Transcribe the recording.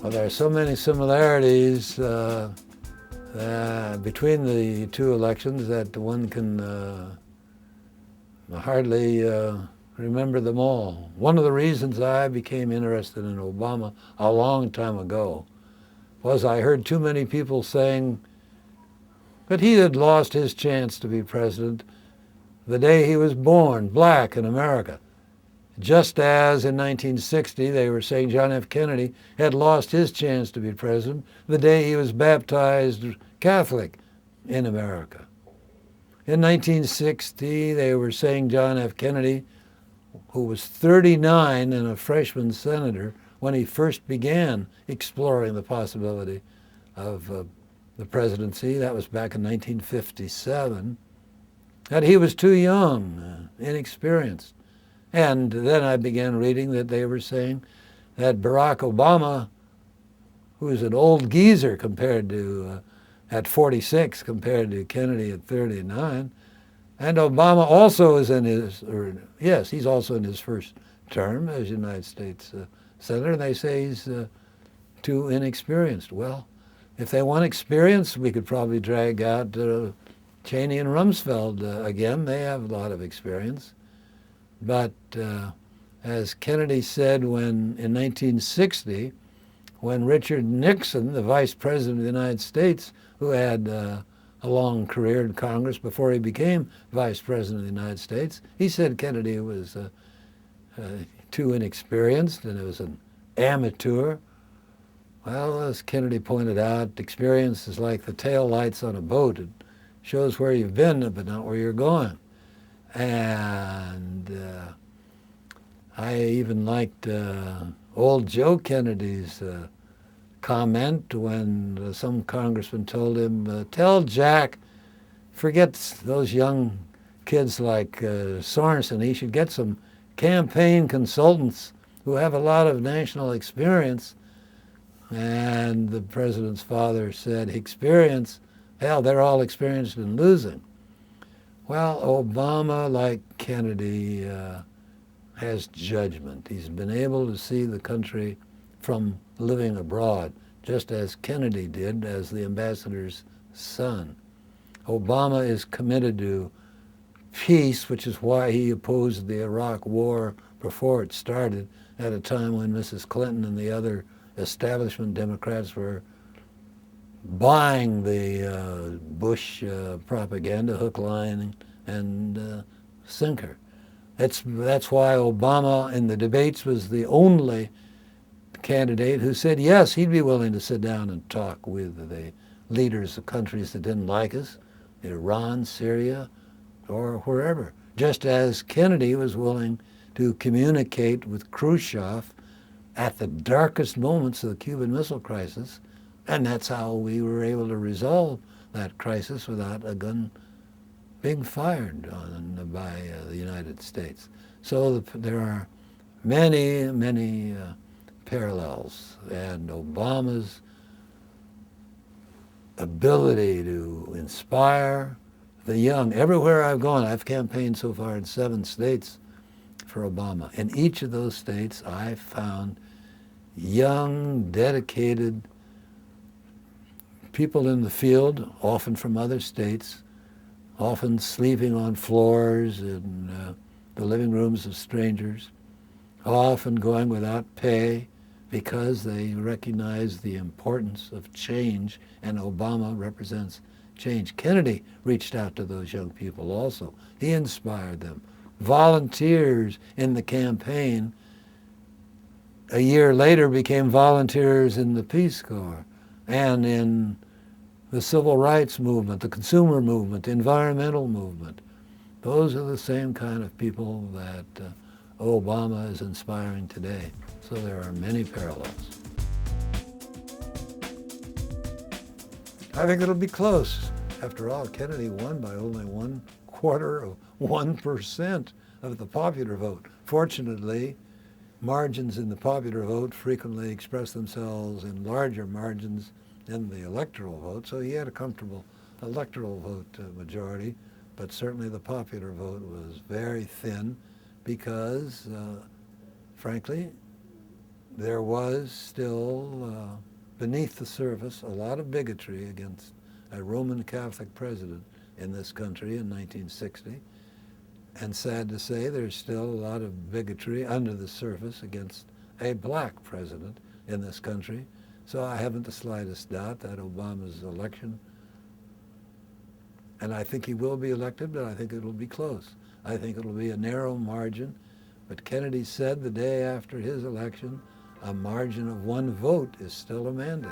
Well, there are so many similarities between the two elections that one can hardly remember them all. One of the reasons I became interested in Obama a long time ago was I heard too many people saying that he had lost his chance to be president the day he was born, black in America. Just as in 1960 they were saying John F. Kennedy had lost his chance to be president the day he was baptized Catholic in America. In 1960 they were saying John F. Kennedy, who was 39 and a freshman senator when he first began exploring the possibility of the presidency, that was back in 1957, that he was too young, inexperienced. And then I began reading that they were saying that Barack Obama, who is an old geezer compared to, at 46 compared to Kennedy at 39, and Obama also is in his, he's also in his first term as United States Senator, and they say he's too inexperienced. Well, if they want experience, we could probably drag out Cheney and Rumsfeld again. They have a lot of experience. But as Kennedy said in 1960, when Richard Nixon, the Vice President of the United States, who had a long career in Congress before he became Vice President of the United States, he said Kennedy was too inexperienced and it was an amateur. Well, as Kennedy pointed out, experience is like the tail lights on a boat. It shows where you've been, but not where you're going. And I even liked old Joe Kennedy's comment when some congressman told him, tell Jack, forget those young kids like Sorensen, he should get some campaign consultants who have a lot of national experience. And the president's father said, experience? Hell, they're all experienced in losing. Well, Obama, like Kennedy, has judgment. He's been able to see the country from living abroad, just as Kennedy did as the ambassador's son. Obama is committed to peace, which is why he opposed the Iraq War before it started, at a time when Mrs. Clinton and the other establishment Democrats were buying the Bush propaganda, hook, line, and sinker. That's why Obama in the debates was the only candidate who said, yes, he'd be willing to sit down and talk with the leaders of countries that didn't like us, Iran, Syria, or wherever. Just as Kennedy was willing to communicate with Khrushchev at the darkest moments of the Cuban Missile Crisis, and that's how we were able to resolve that crisis without a gun being fired by the United States. So there are many, many parallels, and Obama's ability to inspire the young. Everywhere I've gone, I've campaigned so far in 7 states for Obama. In each of those states, I've found young, dedicated people in the field, often from other states, often sleeping on floors in the living rooms of strangers, often going without pay because they recognize the importance of change, and Obama represents change. Kennedy reached out to those young people also. He inspired them. Volunteers in the campaign a year later became volunteers in the Peace Corps and in the civil rights movement, the consumer movement, the environmental movement. Those are the same kind of people that Obama is inspiring today. So there are many parallels. I think it'll be close. After all, Kennedy won by only 1/4% of the popular vote. Fortunately, margins in the popular vote frequently express themselves in larger margins than the electoral vote, so he had a comfortable electoral vote majority, but certainly the popular vote was very thin because, frankly, there was still, beneath the surface, a lot of bigotry against a Roman Catholic president in this country in 1960. And sad to say, there's still a lot of bigotry under the surface against a black president in this country. So I haven't the slightest doubt that Obama's election, and I think he will be elected, but I think it'll be close. I think it'll be a narrow margin. But Kennedy said the day after his election, a margin of 1 vote is still a mandate.